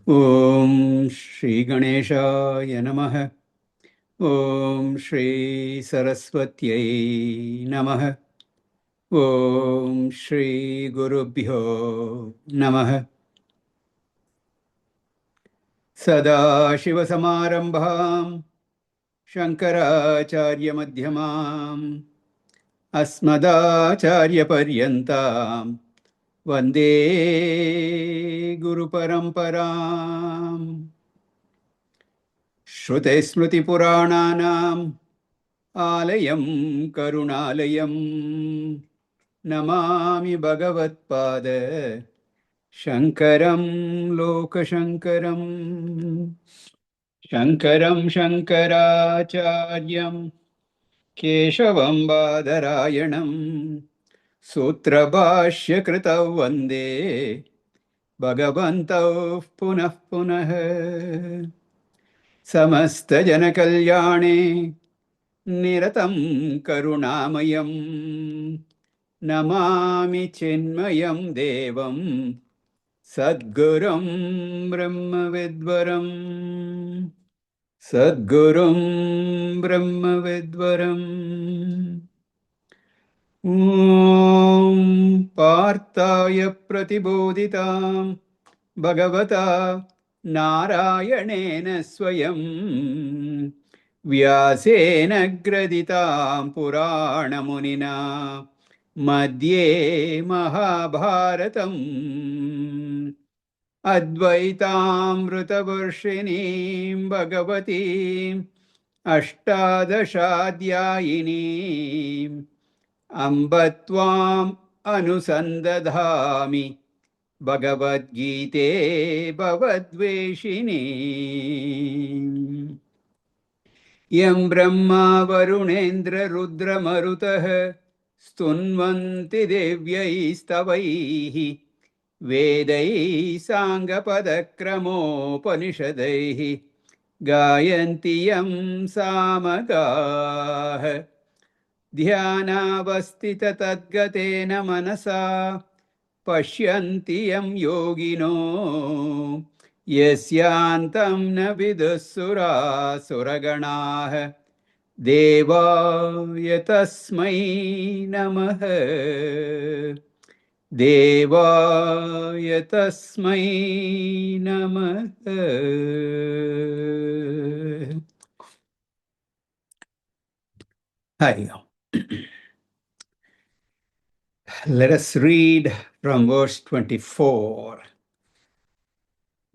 Om Shri Ganeshaya Namaha. Om Shri Saraswatyai Namaha. Om Shri Gurubhyo Namaha. Sada Shiva Samarambham Shankaracharya Madhyamam Asmadacharya Paryantam Vande Guru Paramparam. Shruti Smriti Purananam Alayam Karunalayam Namami Bhagavatpada Shankaram Lokashankaram Shankaram Shankaracharyam Keshavam Badarayanam Sutrabhashya Kritav Vande Bhagavantav Punah Punah Samasta Janakalyane Niratam Karunamayam Namami Chinmayam Devam Sadgurum Brahmavidvaram Sadgurum Brahmavidvaram Om Partaya Pratibodhitam Bhagavata Narayanena Swayam Vyasena Graditam Purana Munina Madhye Mahabharatam Advaitamritavarshinim Bhagavatim Ashtadashadhyayinim Ambatvam Anusandadhami Bhagavad Gite Bhavadveshini Yam Brahma Varunendra Rudra Marutah Stunvanti Devyai Stavaihi Vedai Sangapada Panishadaihi Gayanti Yam Samagah Dhyanavastita Tadgatena Manasa Pashyanti Yam Yogino Yasyantam na vidusura suraganah Devaya tasmai namaha Devaya tasmai namaha. Hari Om. Let us read from verse 24.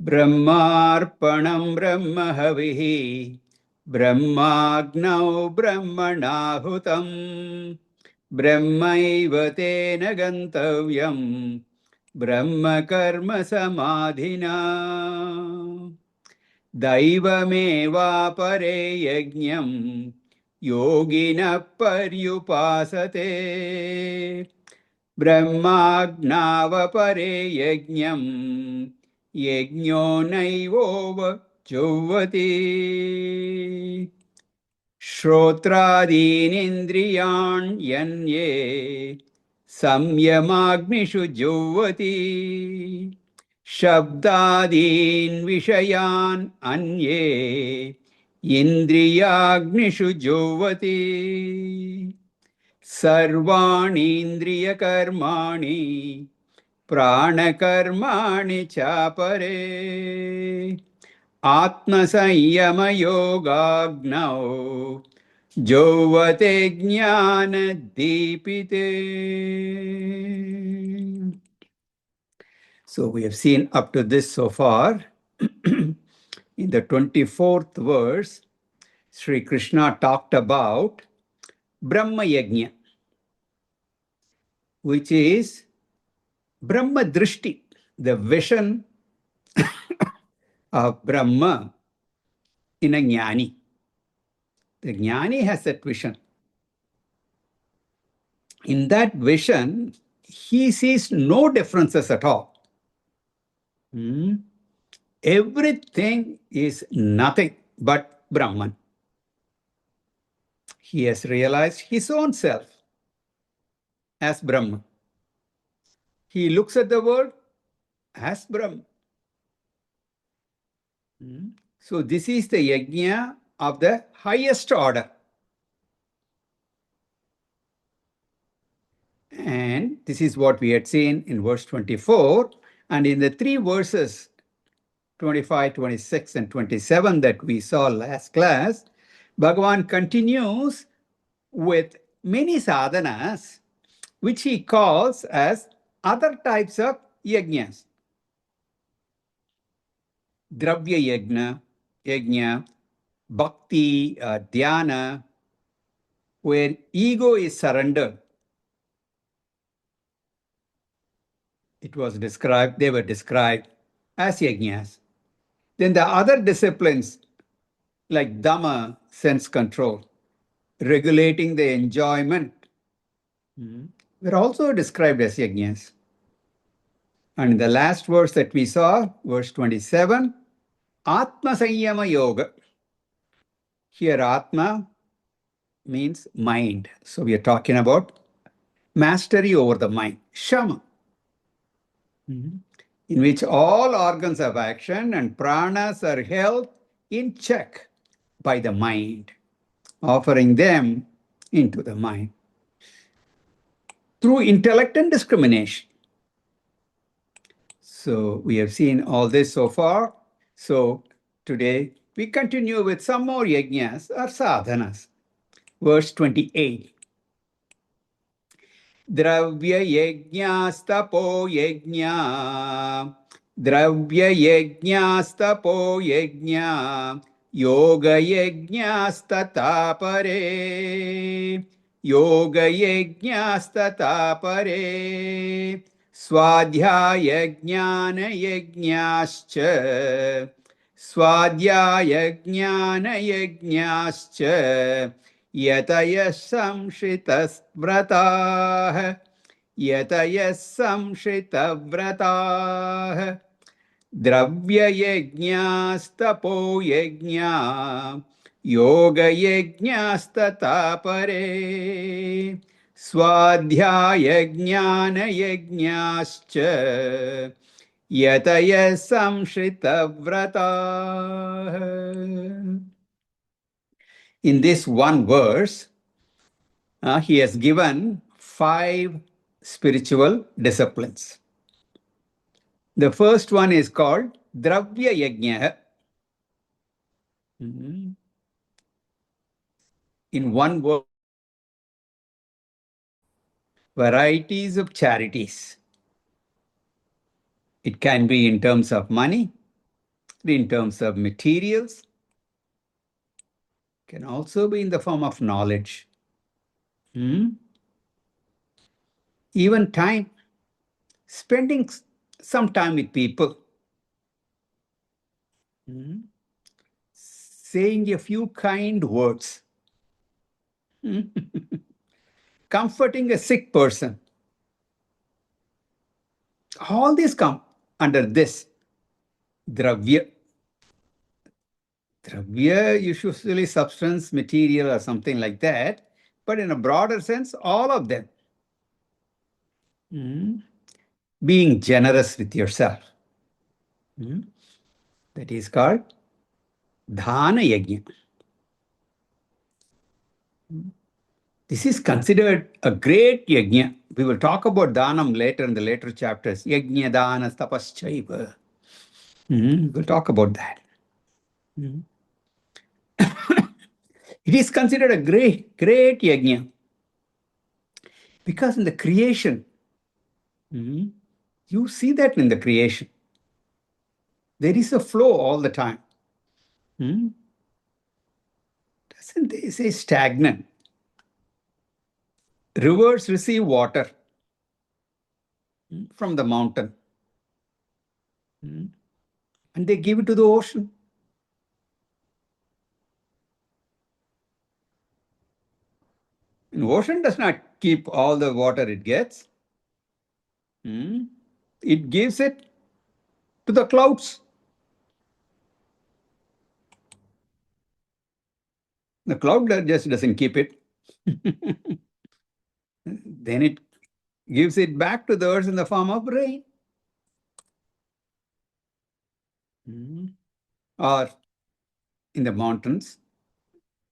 Brahmarpanam Brahmahavihi Brahmagnau Brahmanahutam Brahmaiva tena gantavyam Brahma karma samadhina Daivameva pare yajñam Yogina paryupasate Brahmagnava pare yajñam Yajño naivova juvati Shrotraadinindriyan yanye Samyamagnishu juvati Shabdadin vishayan anye Indriyagnishu juvati Sarvani indriya karmani Pranakarmani chapare Atma Sanyama Yogagnau Jovate Jnana Deepite. So we have seen up to this so far. In the 24th verse, Sri Krishna talked about Brahma Yajna, which is Brahma Drishti, the vision of Brahma in a Jnani. The Jnani has that vision. In that vision, he sees no differences at all. Everything is nothing but Brahman. He has realized his own self as Brahman. He looks at the world as Brahman. So this is the yajna of the highest order. And this is what we had seen in verse 24. And in the three verses, 25, 26, and 27 that we saw last class, Bhagavan continues with many sadhanas, which he calls as other types of yajnas. Dravya yajna, bhakti, dhyana, where ego is surrendered. They were described as yajnas. Then the other disciplines like Dhamma, sense control, regulating the enjoyment, were also described as yajnas. And in the last verse that we saw, verse 27, Atma Sanyama Yoga. Here, Atma means mind. So we are talking about mastery over the mind, Shama, in which all organs of action and pranas are held in check by the mind, offering them into the mind through intellect and discrimination. So we have seen all this so far. So today we continue with some more yajnas or sadhanas. Verse 28. Dravya yajnastapo yajna. Dravya yajnastapo yajna. Yoga yajnastata pare. Yoga yajnastata pare. Swadhyaya jnana yajnascha. Swadhyaya jnana yajnascha. Yataya samshritas vratah. Yataya samshrita vratah. Dravya yajnastapo yajna. Yoga yajnastata pare. Swadhyaya jnana yajnascha. Yataya samshrita vratah. In this one verse, he has given 5 spiritual disciplines. The first one is called Dravya Yajna. In one word, varieties of charities. It can be in terms of money, in terms of materials, can also be in the form of knowledge. Even time, spending some time with people. Saying a few kind words. Comforting a sick person. All these come under this dravya. Dravya is usually substance, material, or something like that. But in a broader sense, all of them. Being generous with yourself. That is called dhana yajna. This is considered a great yajna. We will talk about dhanam later in the later chapters. Yajna, dana, tapaschaiva. We'll talk about that. It is considered a great yajna. Because in the creation, you see that in the creation. There is a flow all the time. Doesn't they say stagnant? Rivers receive water. from the mountain. And they give it to the ocean. And ocean does not keep all the water it gets. It gives it to the clouds. The cloud just doesn't keep it. Then it gives it back to the earth in the form of rain. Or in the mountains,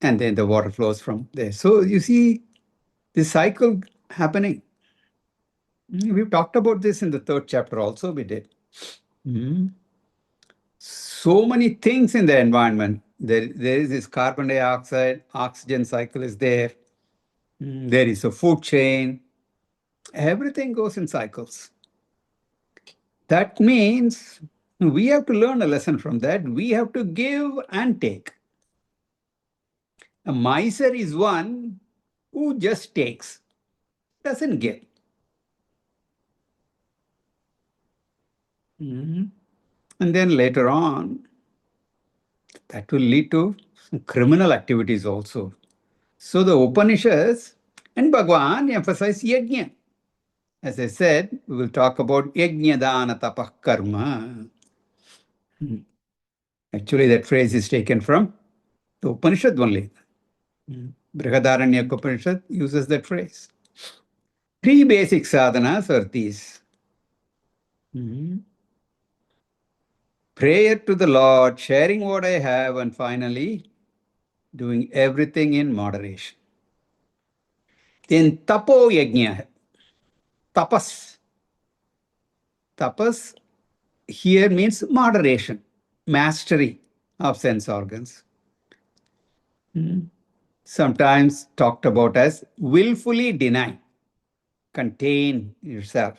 and then the water flows from there. So you see this cycle happening. We've talked about this in the 3rd chapter also, we did. So many things in the environment. There is this carbon dioxide, oxygen cycle is there. There is a food chain. Everything goes in cycles. That means we have to learn a lesson from that. We have to give and take. A miser is one who just takes, doesn't give. And then later on, that will lead to some criminal activities also. So the Upanishads and Bhagwan emphasize yajna. As I said, we will talk about yajna dana tapah karma. Actually, that phrase is taken from the Upanishad only. Brihadaranyaka Upanishad uses that phrase. 3 basic sadhanas are these. Prayer to the Lord, sharing what I have, and finally, doing everything in moderation. Then tapo yajna, tapas. Tapas here means moderation, mastery of sense organs. Sometimes talked about as willfully deny, contain yourself,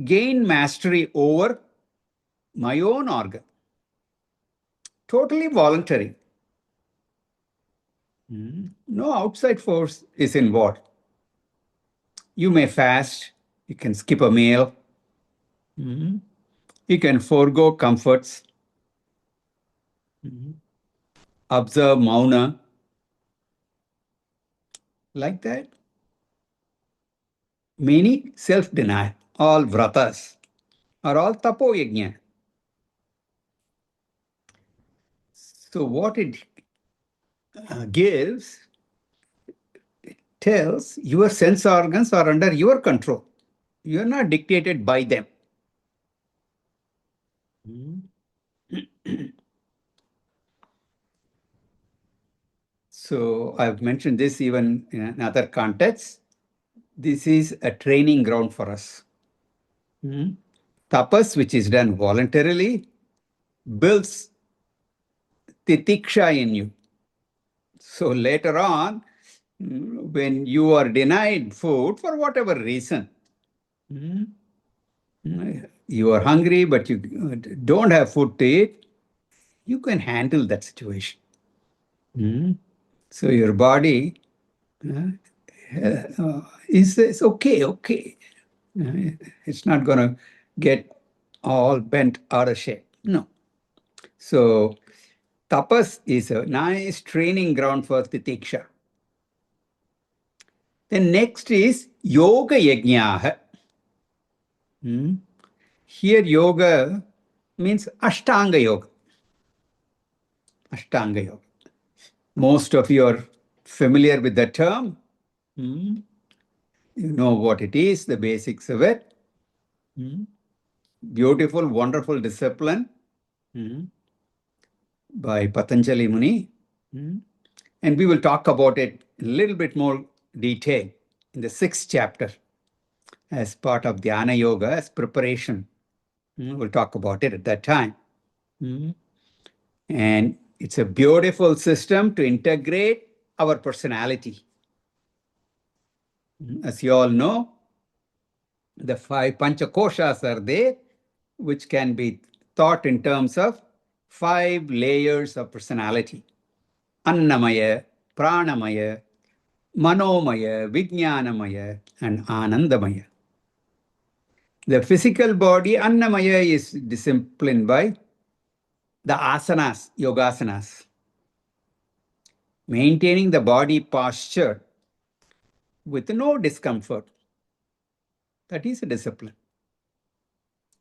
gain mastery over my own organ. Totally voluntary. No outside force is involved. You may fast, you can skip a meal, you can forego comforts, observe mauna, like that. Many self-denial, all vratas, are all tapo yajna. So what it gives, it tells your sense organs are under your control. You're not dictated by them. So I've mentioned this even in another context. This is a training ground for us. Tapas, which is done voluntarily, builds titiksha in you. So later on, when you are denied food for whatever reason, you are hungry, but you don't have food to eat, you can handle that situation. So your body is okay. It's not going to get all bent out of shape. No. So tapas is a nice training ground for titiksha. Then next is yoga yajnaha. Here yoga means ashtanga yoga. Ashtanga yoga. Most of you are familiar with the term. You know what it is, the basics of it. Beautiful, wonderful discipline by Patanjali Muni. And we will talk about it in a little bit more detail in the 6th chapter as part of Dhyana Yoga, as preparation. We'll talk about it at that time. And it's a beautiful system to integrate our personality. As you all know, the 5 Panchakoshas are there, which can be thought in terms of 5 layers of personality. Annamaya, Pranamaya, Manomaya, Vijnanamaya, and Anandamaya. The physical body, Annamaya, is disciplined by the asanas, yogasanas. Maintaining the body posture with no discomfort. That is a discipline.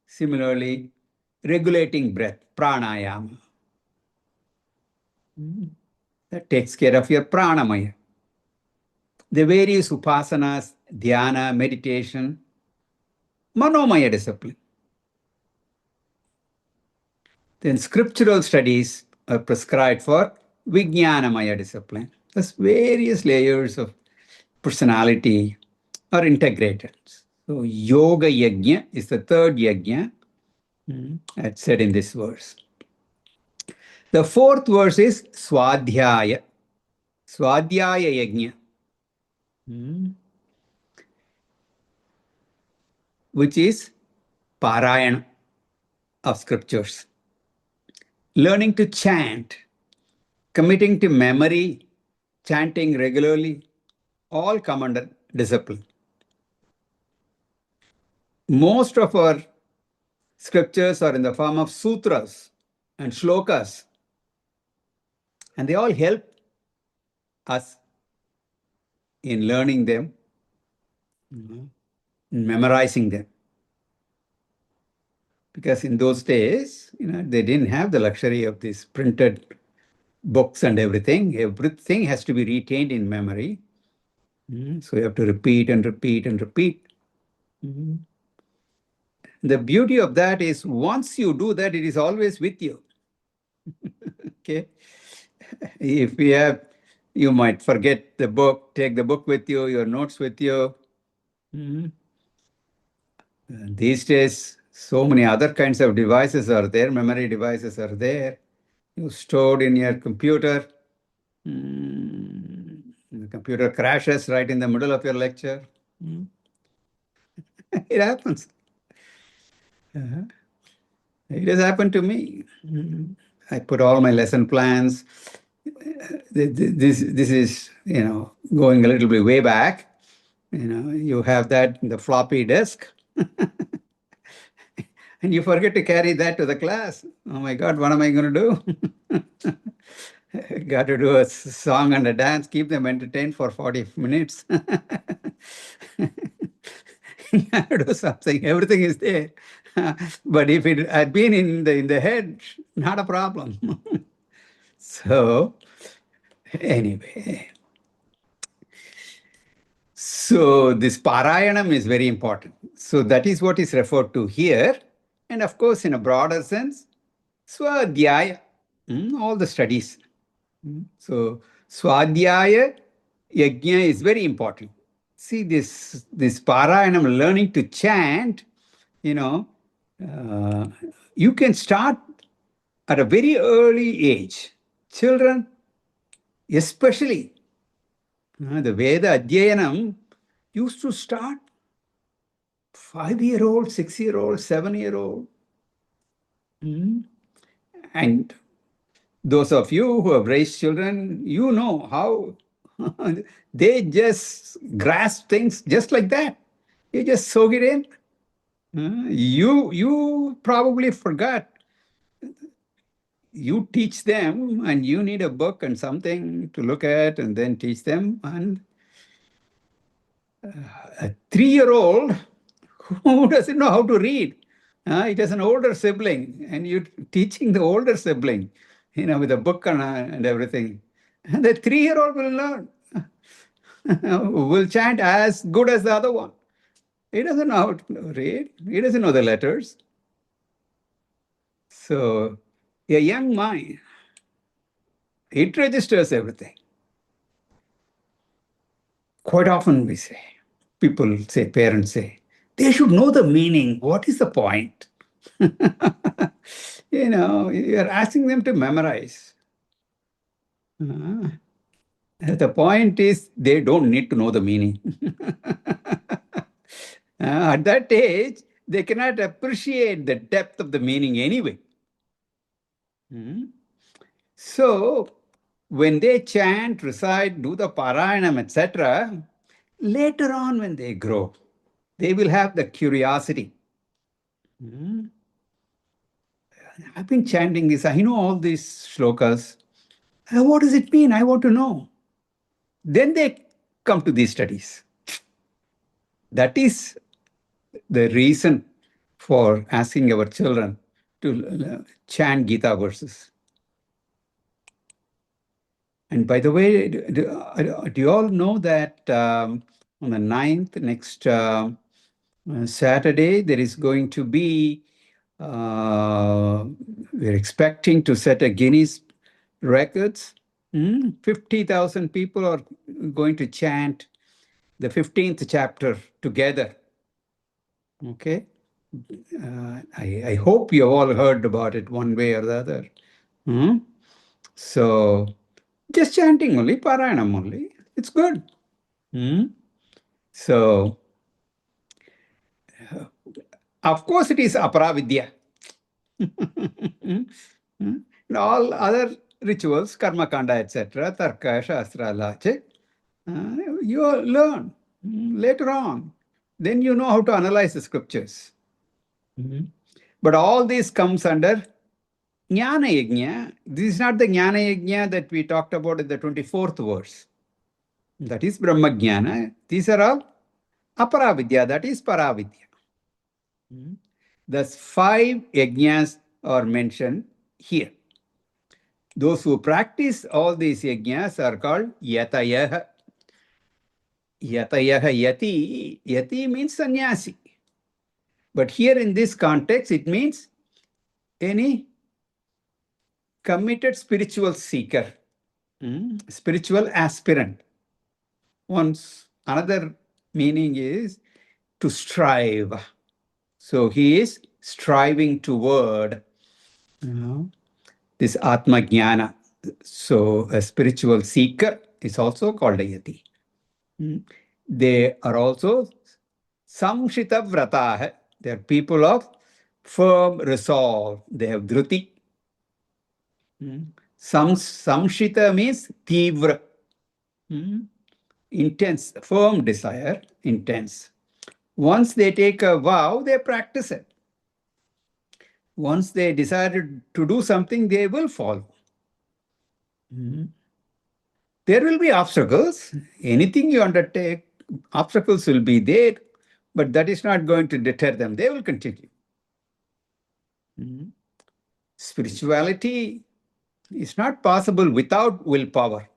Similarly, regulating breath, pranayama. That takes care of your pranamaya. The various upasanas, dhyana, meditation, manomaya discipline. Then scriptural studies are prescribed for vijnanamaya discipline. Thus various layers of personality are integrated. So yoga yajna is the third yajna, that's said in this verse. The fourth verse is swadhyaya. Swadhyaya yajna, which is parayana of scriptures. Learning to chant, committing to memory, chanting regularly, all come under discipline. Most of our scriptures are in the form of sutras and shlokas, and they all help us in learning them, in memorizing them. Because in those days, they didn't have the luxury of these printed books and everything. Everything has to be retained in memory. So you have to repeat and repeat and repeat. The beauty of that is once you do that, it is always with you. Okay. If you might forget the book, take the book with you, your notes with you. These days, so many other kinds of devices are there, memory devices are there. You stored in your computer. The computer crashes right in the middle of your lecture. It happens. It has happened to me. I put all my lesson plans. This is, going a little bit way back. You have that in the floppy disk. And you forget to carry that to the class. Oh my God, what am I going to do? Got to do a song and a dance, keep them entertained for 40 minutes. Got to do something. Everything is there. But if it had been in the head, not a problem. So, anyway. So, this Parayanam is very important. So, that is what is referred to here. And of course, in a broader sense, Swadhyaya, all the studies. So, Swadhyaya Yajna is very important. See, this Parayanam, learning to chant, you can start at a very early age. Children, especially, the Veda Adhyayanam used to start 5-year-old, 6-year-old, 7-year-old. And those of you who have raised children, you know how they just grasp things just like that. You just soak it in. You probably forgot. You teach them, and you need a book and something to look at, and then teach them. And a 3-year-old who doesn't know how to read, it is an older sibling, and you're teaching the older sibling, with a book and everything. And the 3-year-old will learn, will chant as good as the other one. He doesn't know how to read. He doesn't know the letters. So a young mind, it registers everything. Quite often parents say, they should know the meaning. What is the point? You're asking them to memorize. The point is, they don't need to know the meaning. At that age, they cannot appreciate the depth of the meaning anyway. So, when they chant, recite, do the Parayanam, etc., later on when they grow, they will have the curiosity. Hmm? I've been chanting this. I know all these shlokas. What does it mean? I want to know. Then they come to these studies. That is the reason for asking our children to chant Gita verses. And by the way, do you all know that on the 9th, next Saturday, there is going to be, we're expecting to set a Guinness records. 50,000 people are going to chant the 15th chapter together. Okay? I hope you have all heard about it one way or the other. So, just chanting only, Parayanam only. It's good. So, of course, it is Aparavidya. And all other rituals, Karma Kanda, etc., Tarka, Shastra, Logic, you learn later on. Then you know how to analyze the scriptures. But all this comes under Jnana Yajna. This is not the Jnana Yajna that we talked about in the 24th verse. That is Brahma Jnana. These are all Aparavidya, that is Paravidya. Thus, 5 yajnas are mentioned here. Those who practice all these yajnas are called yatayah. Yatayah, yati. Yati means sannyasi. But here in this context, it means any committed spiritual seeker, spiritual aspirant. Another meaning is to strive. So he is striving toward this Atma Jnana. So a spiritual seeker is also called a yati. They are also samshita vrataha. They are people of firm resolve. They have dhruti. Samshita means tivra. Intense, firm desire, intense. Once they take a vow, they practice it. Once they decided to do something, they will follow. There will be obstacles. Anything you undertake, obstacles will be there, but that is not going to deter them. They will continue. Spirituality is not possible without willpower.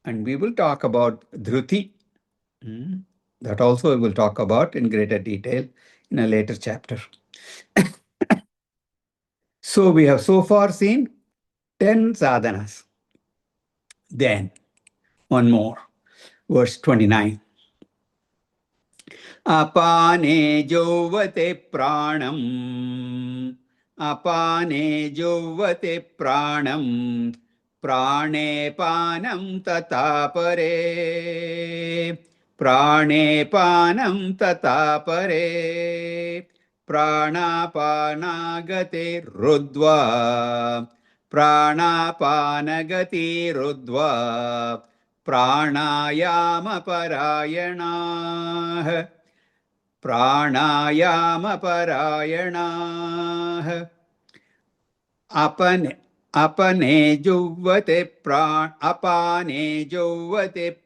And we will talk about dhruti. That also we will talk about in greater detail in a later chapter. So we have so far seen 10 sadhanas. Then, one more, verse 29. Apane jovate pranam. Apane jovate pranam. Prane panam tatapare. Prane panam tatapare. Pranapanagate rudva. Pranapanagati rudva. Pranayama parayana. Pranayama parayana. Apane juvate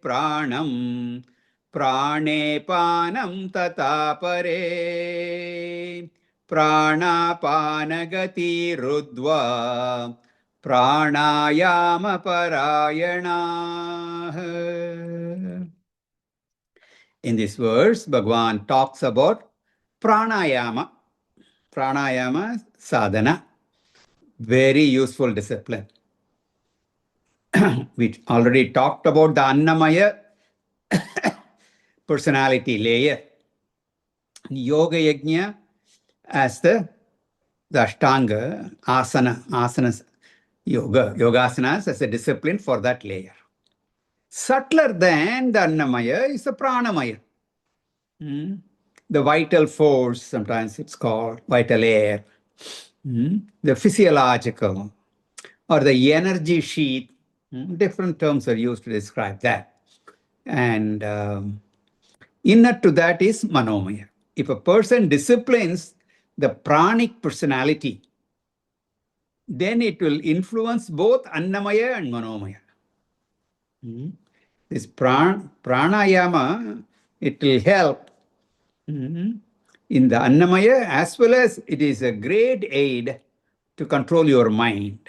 pranam. Prane panam tatapare. Pranapanagati rudva. Pranayama parayana. In this verse, Bhagavan talks about pranayama. Pranayama sadhana. Very useful discipline. We already talked about the Annamaya personality layer. Yoga Yajna as the Ashtanga, asanas, yogasanas as a discipline for that layer. Subtler than the Annamaya is the Pranamaya. The vital force, sometimes it's called vital air. The physiological or the energy sheath. Different terms are used to describe that. And inner to that is Manomaya. If a person disciplines the pranic personality, then it will influence both Annamaya and Manomaya. This pranayama, it will help in the Annamaya, as well as it is a great aid to control your mind.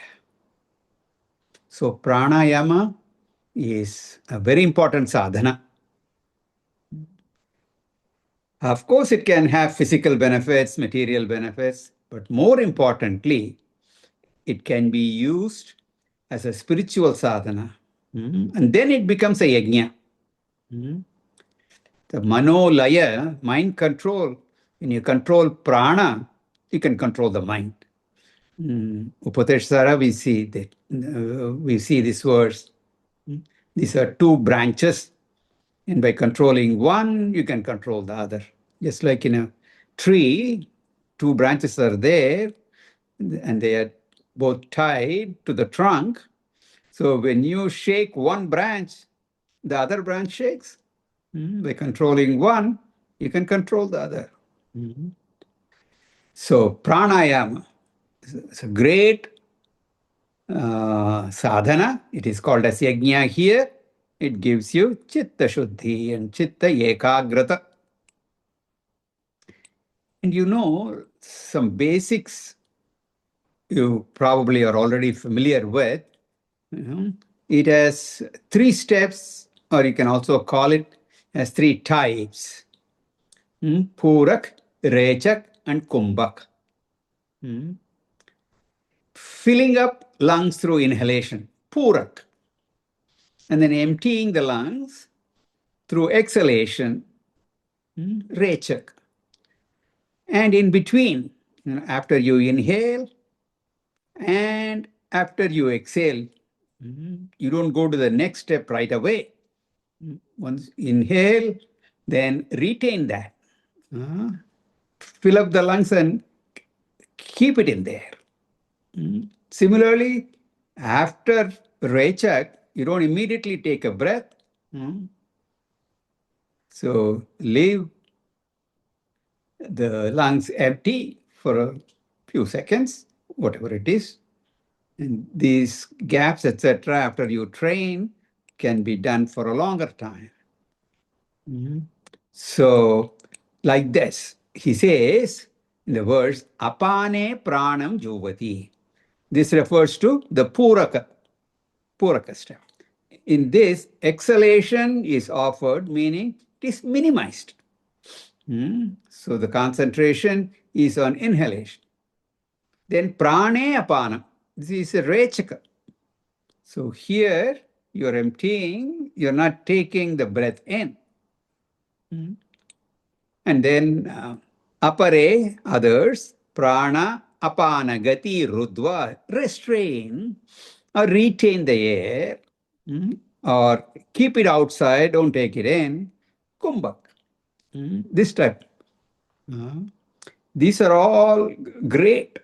So pranayama is a very important sadhana. Of course, it can have physical benefits, material benefits, but more importantly, it can be used as a spiritual sadhana. And then it becomes a yajna. The manolaya, mind control, when you control prana, you can control the mind. Upadeshara, we see that we see this verse. These are two branches, and by controlling one, you can control the other. Just like in a tree, two branches are there, and they are both tied to the trunk. So when you shake one branch, the other branch shakes. By controlling one, you can control the other. So pranayama is a great sadhana. It is called as yajna here. It gives you chitta shuddhi and chitta ekagrata. And you know, some basics you probably are already familiar with. It has 3 steps, or you can also call it as 3 types. Purak, Rechak, and Kumbhak. Filling up lungs through inhalation, Purak. And then emptying the lungs through exhalation, Rechak. And in between, after you inhale and after you exhale, you don't go to the next step right away. Once inhale, then retain that. Fill up the lungs and keep it in there. Similarly, after Rechak, you don't immediately take a breath. So leave the lungs empty for a few seconds, whatever it is. And these gaps, etc., after you train, can be done for a longer time. So, like this, he says in the verse, apane pranam juvati. This refers to the puraka step. In this, exhalation is offered, meaning it is minimized. So the concentration is on inhalation. Then prane apana. This is a rechaka. So here you're emptying, you're not taking the breath in. And then apare, others, prana apana gati rudva, restrain or retain the air, or keep it outside, don't take it in, kumbhak. This type. These are all great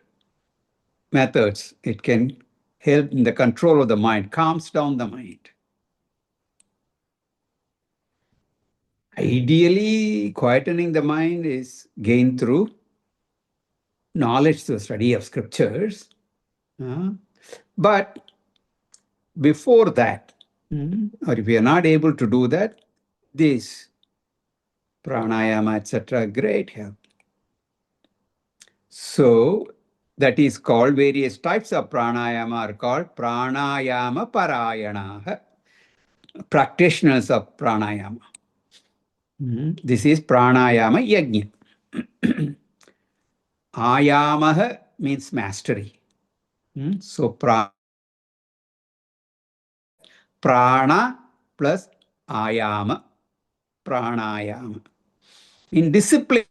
methods. It can help in the control of the mind, calms down the mind. Ideally, quietening the mind is gained through knowledge, through study of scriptures. But before that, or if we are not able to do that, this pranayama, etc., great help. So that is called, various types of pranayama are called pranayama parayanaha, practitioners of pranayama. This is pranayama yajna. Ayamaha means mastery. So prana plus ayama, pranayama. In disciplining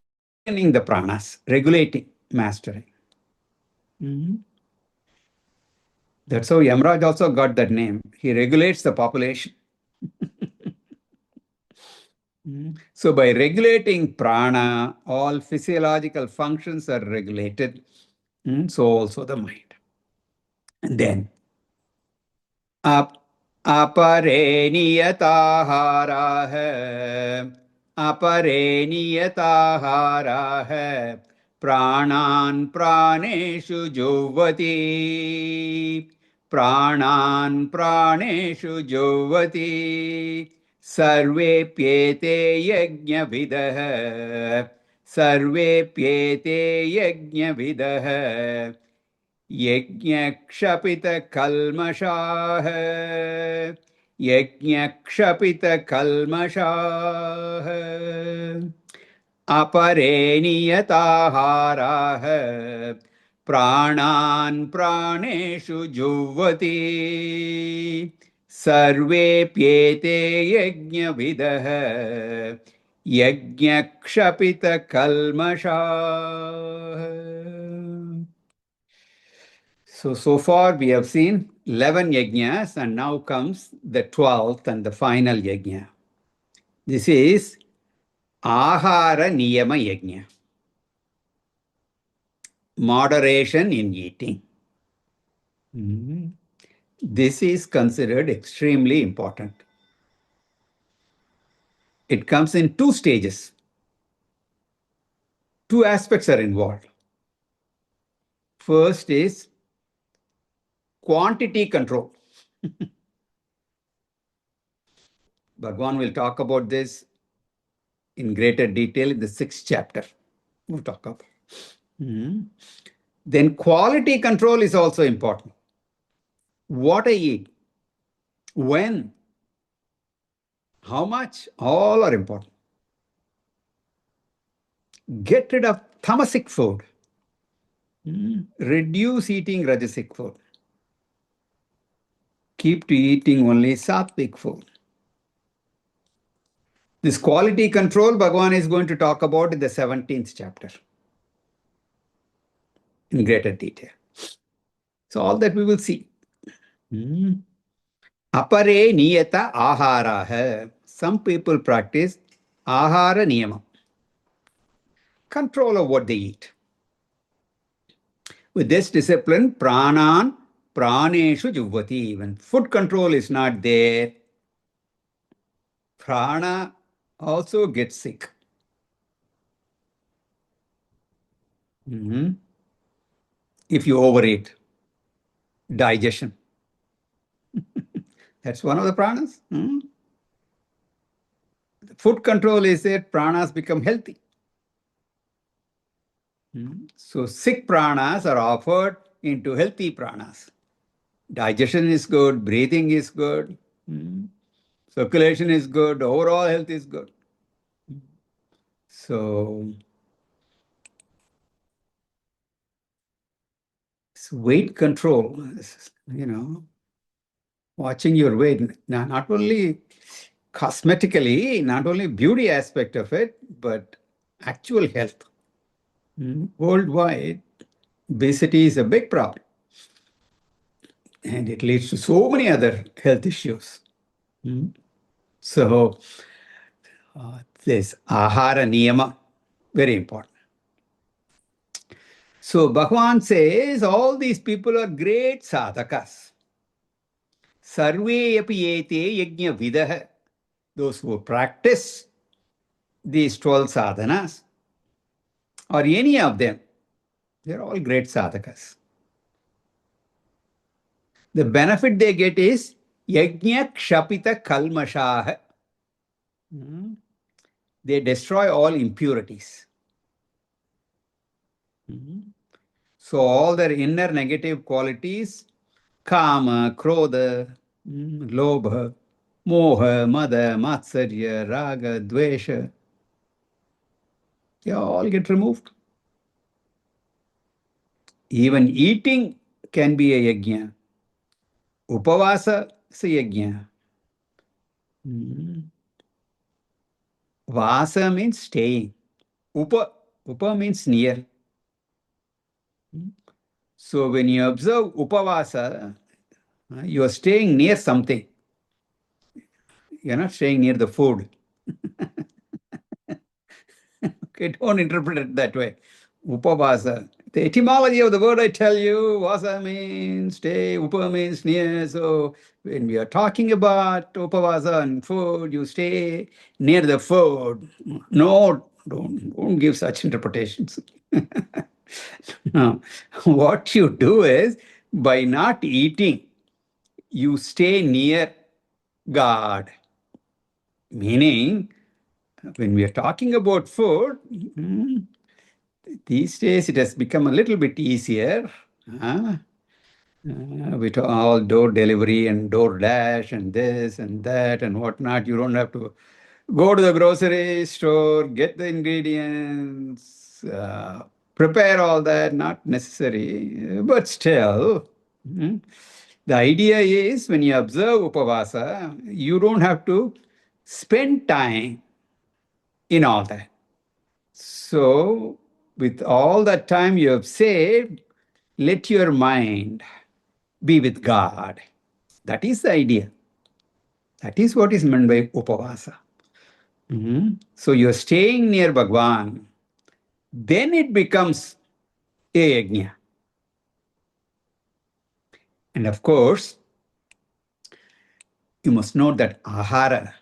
the pranas, regulating, mastering. That's how Yamraj also got that name. He regulates the population. So by regulating prana, all physiological functions are regulated. So also the mind. And then apare niyatahara hai प्राणान् प्राणेषु जुह्वति प्राणान् प्राणेषु जुह्वति सर्वेप्येते यज्ञविदः सर्वेप्येते यज्ञविदः यज्ञक्षपितकल्मषाः यज्ञक्षपितकल्मषाः अपरे नियताहाराः प्राणान् प्राणेषु जुह्वति सर्वेप्येते यज्ञविदः यज्ञक्षपितकल्मषाः. So far we have seen 11 yajnas, and now comes the 12th and the final yajna. This is Ahara Niyama Yajna. Moderation in eating. This is considered extremely important. It comes in two stages. Two aspects are involved. First is quantity control. Bhagwan will talk about this in greater detail in the 6th chapter. We'll talk about. Then quality control is also important. What I eat, when, how much, all are important. Get rid of tamasic food. Reduce eating rajasic food. Keep to eating only sattvic food. This quality control, Bhagavan is going to talk about in the 17th chapter in greater detail. So all that we will see. Apare niyata aharaha. Some people practice ahara niyama. Control of what they eat. With this discipline, pranan praneshu juvvati. When food control is not there, prana also gets sick. If you overeat, digestion. That's one of the pranas. Food control is that pranas become healthy. So sick pranas are offered into healthy pranas. Digestion is good, breathing is good, circulation is good, overall health is good. So weight control, watching your weight, not only cosmetically, not only beauty aspect of it, but actual health. Worldwide, obesity is a big problem. And it leads to so many other health issues. So, this ahara niyama, very important. So, Bhagavan says all these people are great sadhakas. Sarve api ete yajna vidah. Those who practice these 12 sadhanas, or any of them, they're all great sadhakas. The benefit they get is yajna kshapita kalmashaha. They destroy all impurities. So all their inner negative qualities, kama, krodha, lobha, moha, mada, matsarya, raga, dvesha, they all get removed. Even eating can be a yajna. Upavasa is a yajna. Vasa means staying. Upa means near. So when you observe upavasa, you are staying near something. You're not staying near the food. Okay, don't interpret it that way. Upavasa. The etymology of the word I tell you, vasa means stay, upa means near. So when we are talking about upavasa and food, you stay near the food. No Don't give such interpretations. No. What you do is, by not eating, you stay near God. Meaning, when we are talking about food, these days it has become a little bit easier. With all door delivery and door dash and this and that and whatnot, you don't have to go to the grocery store, get the ingredients, prepare all that, not necessary, but still. The idea is when you observe upavasa, you don't have to spend time in all that. So, with all that time you have saved, let your mind be with God. That is the idea. That is what is meant by upavasa. So you're staying near Bhagwan, then it becomes a yajna. And of course, you must know that ahara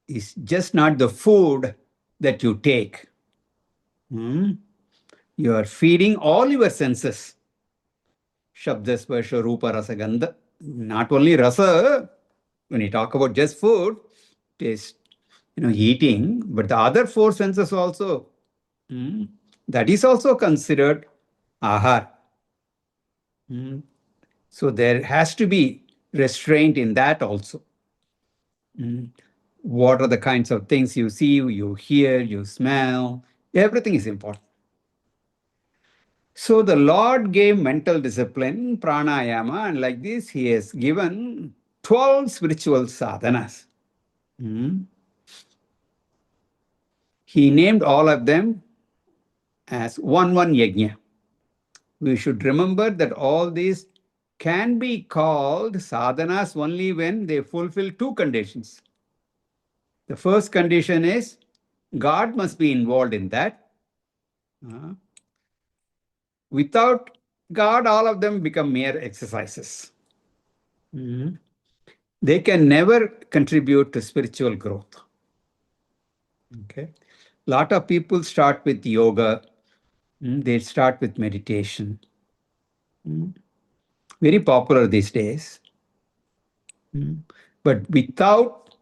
is just not the food that you take. You are feeding all your senses. Shabda, Sparsha, Rupa, Rasa, Gandha. Not only rasa, when you talk about just food, taste, eating, but the other four senses also. That is also considered ahar. So there has to be restraint in that also. What are the kinds of things you see, you hear, you smell? Everything is important. So the Lord gave mental discipline, pranayama, and like this, He has given 12 spiritual sadhanas. He named all of them as one yajna. We should remember that all these can be called sadhanas only when they fulfill two conditions. The first condition is God must be involved in that. Without God, all of them become mere exercises. They can never contribute to spiritual growth. Okay. A lot of people start with yoga. They start with meditation. Very popular these days. But without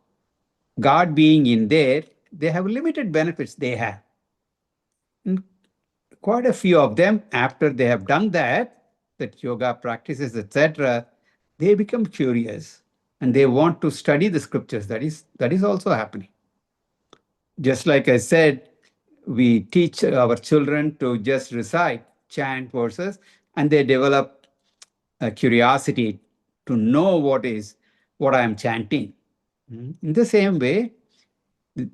God being in there, they have limited benefits they have. And quite a few of them, after they have done that yoga practices, etc., they become curious and they want to study the scriptures. That is also happening. Just like I said, we teach our children to just recite, chant verses, and they develop a curiosity to know what I am chanting. In the same way,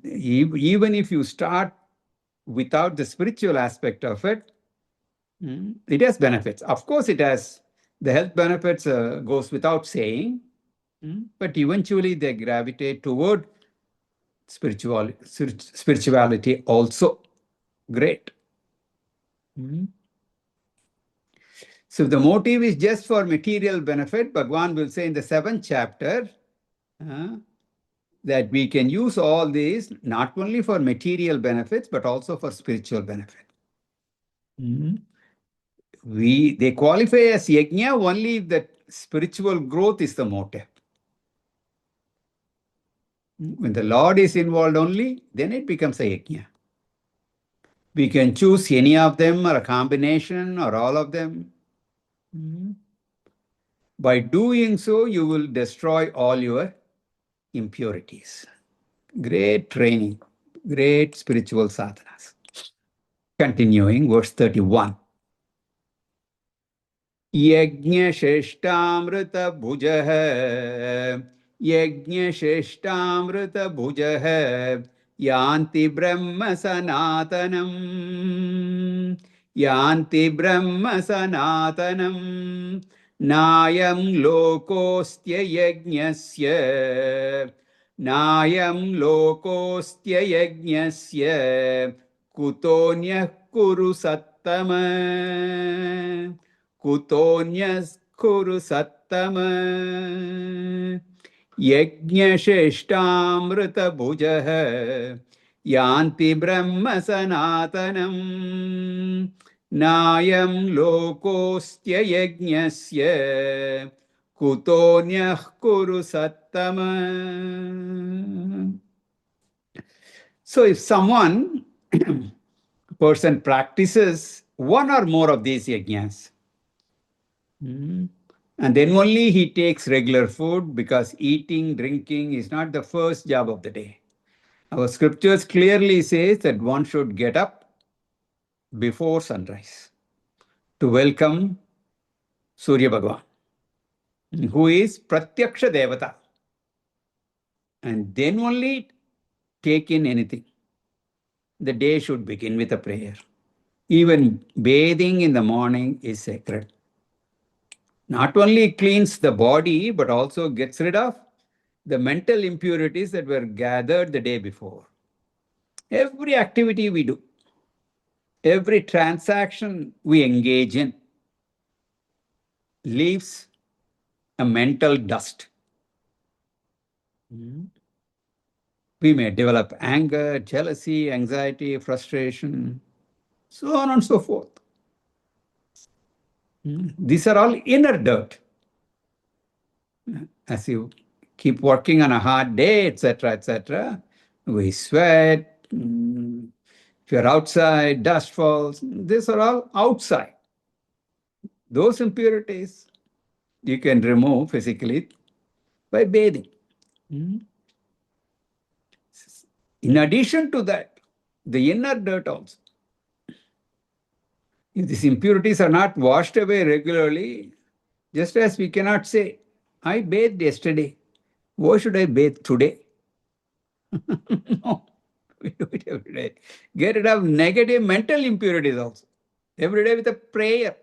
even if you start without the spiritual aspect of it, it has benefits. Of course, it has the health benefits, goes without saying, but eventually they gravitate toward spirituality also. Great. So if the motive is just for material benefit, Bhagwan will say in the 7th chapter that we can use all these not only for material benefits, but also for spiritual benefit. They qualify as yajna only if the spiritual growth is the motive. When the Lord is involved only, then it becomes a yajna. We can choose any of them or a combination or all of them. By doing so, you will destroy all your impurities. Great training, great spiritual sadhanas. Continuing, verse 31. यज्ञश्रेष्ठामृतभुजः यज्ञश्रेष्ठामृतभुजः यान्ति ब्रह्म सनातनम् यान्ति ब्रह्म सनातनम् नायं लोकोऽस्त्ययज्ञस्य नायं लोकोऽस्त्ययज्ञस्य कुतोऽन्यः कुरु सत्तम कुतोऽन्यः कुरु सत्तम यज्ञश्रेष्ठामृतभुजः Yanti Brahma Sanatanam Nayam Lokostya Yajnasya Kutonyah Kuru Sattama. So if someone, person practices one or more of these yajnas, and then only he takes regular food, because eating, drinking is not the first job of the day. Our scriptures clearly says that one should get up before sunrise to welcome Surya Bhagavan, who is Pratyaksha Devata, and then only take in anything. The day should begin with a prayer. Even bathing in the morning is sacred. Not only cleans the body, but also gets rid of the mental impurities that were gathered the day before. Every activity we do, every transaction we engage in, leaves a mental dust. We may develop anger, jealousy, anxiety, frustration, so on and so forth. These are all inner dirt. As you keep working on a hard day, etc., we sweat. If you're outside, dust falls. These are all outside. Those impurities you can remove physically by bathing. In addition to that, the inner dirt also. If these impurities are not washed away regularly, just as we cannot say, I bathed yesterday, why should I bathe today? No, we do it every day. Get rid of negative mental impurities also. Every day with a prayer.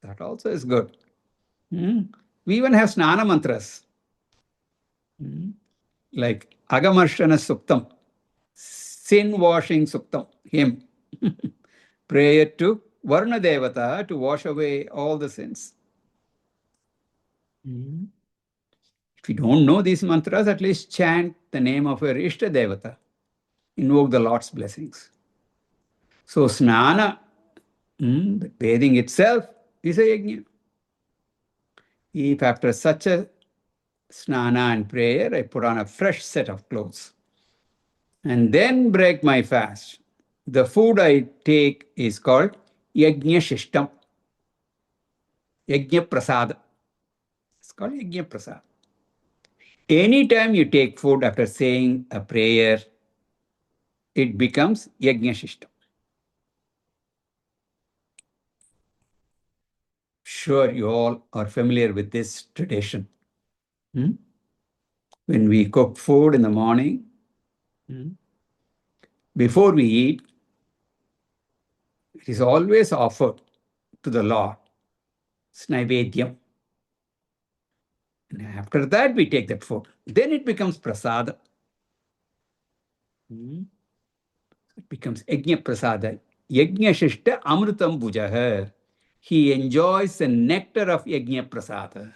That also is good. We even have snana mantras, like Agamarshana Suktam, sin washing Suktam, hymn. Prayer to Varna Devata to wash away all the sins. If you don't know these mantras, at least chant the name of your Ishta Devata. Invoke the Lord's blessings. So snana, the bathing itself, is a yajna. If after such a snana and prayer, I put on a fresh set of clothes and then break my fast, the food I take is called yajna shishtam, yajna prasad. It's called yajna prasad. Anytime you take food after saying a prayer, it becomes yajna shishtam. Sure, you all are familiar with this tradition. When we cook food in the morning, before we eat, it is always offered to the Lord, snaivedyam. And after that, we take that food. Then it becomes prasada. It becomes yajna prasada. Yajna shishta amrutam bhujaha. He enjoys the nectar of yajna prasada.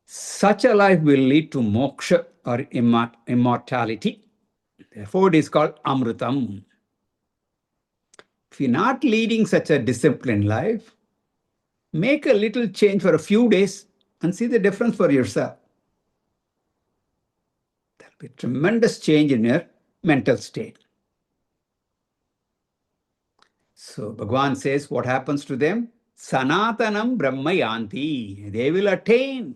Such a life will lead to moksha or immortality. Therefore, it is called amrutam. If you're not leading such a disciplined life, make a little change for a few days and see the difference for yourself. There'll be a tremendous change in your mental state. So Bhagavan says, what happens to them? Sanatanam Brahma yanti. They will attain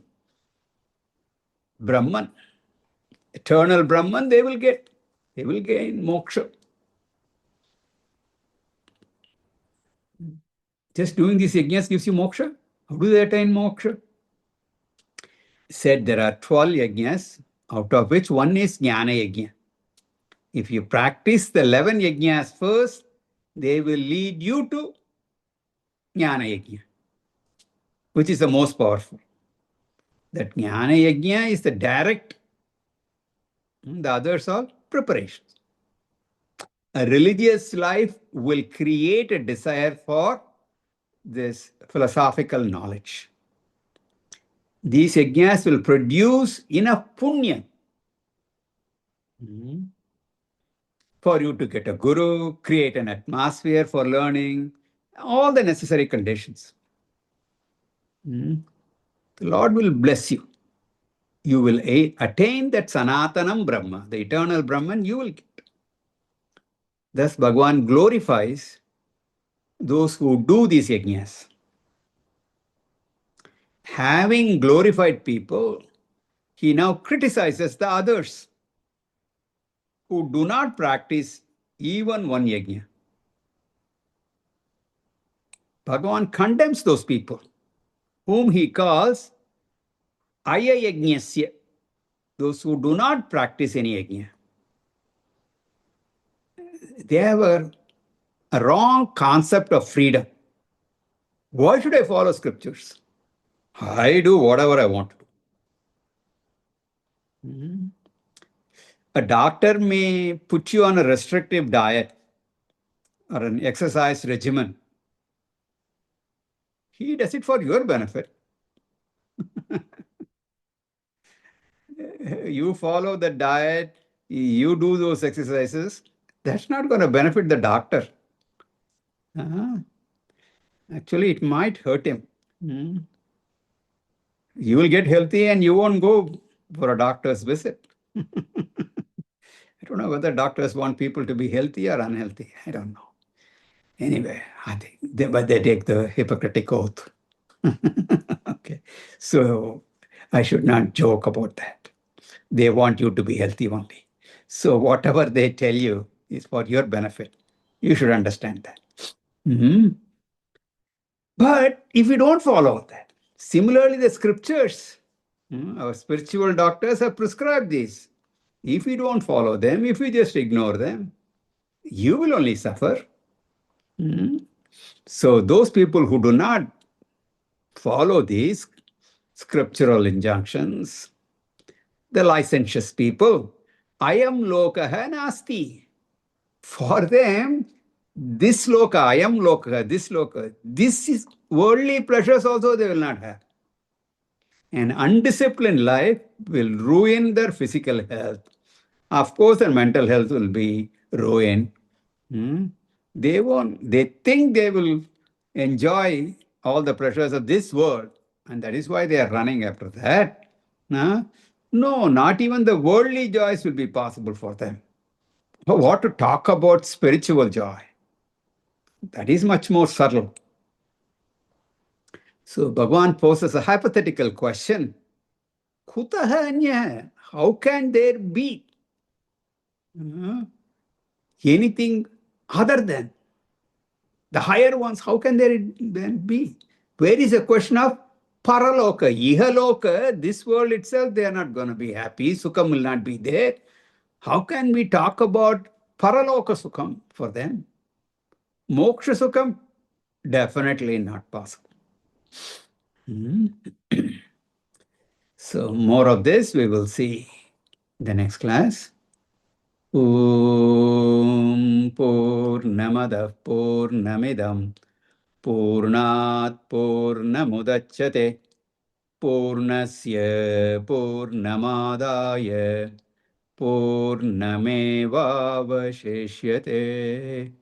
Brahman. Eternal Brahman they will get. They will gain moksha. Just doing these yajnas gives you moksha? How do they attain moksha? Said there are 12 yajnas, out of which one is Jnana yajna. If you practice the 11 yajnas first, they will lead you to Jnana yajna, which is the most powerful. That Jnana yajna is the direct, the others are preparations. A religious life will create a desire for this philosophical knowledge. These yajnas will produce enough punya for you to get a guru, create an atmosphere for learning, all the necessary conditions. The Lord will bless you. You will attain that Sanatanam Brahma, the eternal Brahman, you will get. Thus, Bhagavan glorifies those who do these yajnas. Having glorified people, he now criticizes the others who do not practice even one yajna. Bhagavan condemns those people, whom he calls ayayajnasya, those who do not practice any yajna. They have a wrong concept of freedom. Why should I follow scriptures? I do whatever I want to do. A doctor may put you on a restrictive diet or an exercise regimen. He does it for your benefit. You follow the diet, you do those exercises, that's not going to benefit the doctor. Actually, it might hurt him. You will get healthy and you won't go for a doctor's visit. I don't know whether doctors want people to be healthy or unhealthy. I don't know. Anyway, I think but they take the Hippocratic oath. Okay, so I should not joke about that. They want you to be healthy only. So whatever they tell you is for your benefit. You should understand that. But if you don't follow that, similarly, the scriptures, our spiritual doctors have prescribed these. If you don't follow them, if you just ignore them, you will only suffer. So those people who do not follow these scriptural injunctions, the licentious people, ayam lokaha nasti. For them, this loka, ayam loka, this is worldly pleasures also they will not have. An undisciplined life will ruin their physical health. Of course, their mental health will be ruined. They won't. They think they will enjoy all the pleasures of this world, and that is why they are running after that. No, not even the worldly joys will be possible for them. But what to talk about spiritual joy? That is much more subtle. So Bhagavan poses a hypothetical question. Kutaha anya? How can there be anything other than the higher ones? How can there then be? Where is the question of paraloka, ihaloka, this world itself, they are not going to be happy. Sukham will not be there. How can we talk about paraloka sukham for them? Moksha sukham? Definitely not possible. So more of this we will see in the next class. Om Purnamada Purnamidam Purnat Purnamudachyate Purnasya Purnamadaya Purnamevavashishyate.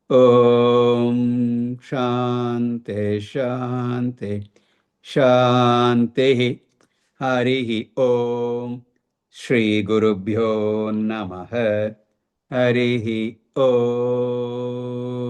Om Shante Shante Shanti. Harihi Om. Shri Guru Bhyo Namaha. Harihi Om.